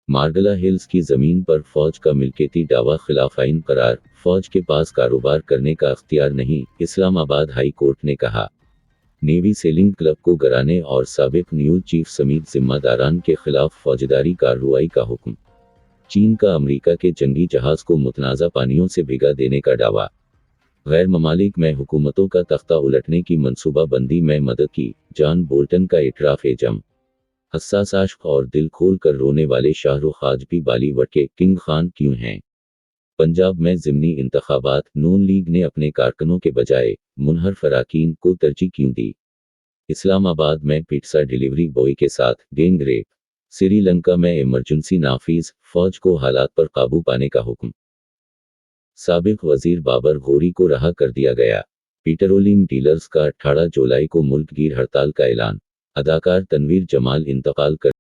Margalla Hills کی زمین پر فوج کا ملکیتی دعویٰ خلاف آئین قرار، فوج کے پاس کاروبار کرنے کا اختیار نہیں، اسلام آباد ہائی کورٹ نے کہا۔ نیوی سیلنگ کلب کو گرانے اور سابق نیوز چیف سمیت ذمہ داران کے خلاف فوجداری کارروائی کا حکم۔ چین کا امریکہ کے جنگی جہاز کو متنازع پانیوں سے بھگا دینے کا دعویٰ۔ غیر ممالک میں حکومتوں کا تختہ الٹنے کی منصوبہ بندی میں مدد کی، جان بولٹن کا اعتراف جم۔ حساس عشق اور دل کھول کر رونے والے شاہ رخ آج بھی بالی ووڈ کے کنگ خان کیوں ہیں؟ پنجاب میں ضمنی انتخابات، نون لیگ نے اپنے کارکنوں کے بجائے منحرف اراکین کو ترجیح کیوں دی؟ اسلام آباد میں پیٹزا ڈیلیوری بوائے کے ساتھ گینگ ریپ۔ سری لنکا میں ایمرجنسی نافذ، فوج کو حالات پر قابو پانے کا حکم۔ سابق وزیر بابر غوری کو رہا کر دیا گیا۔ پیٹرولیم ڈیلرز کا 18 جولائی کو ملک گیر ہڑتال کا اعلان۔ اداکار تنویر جمال انتقال کر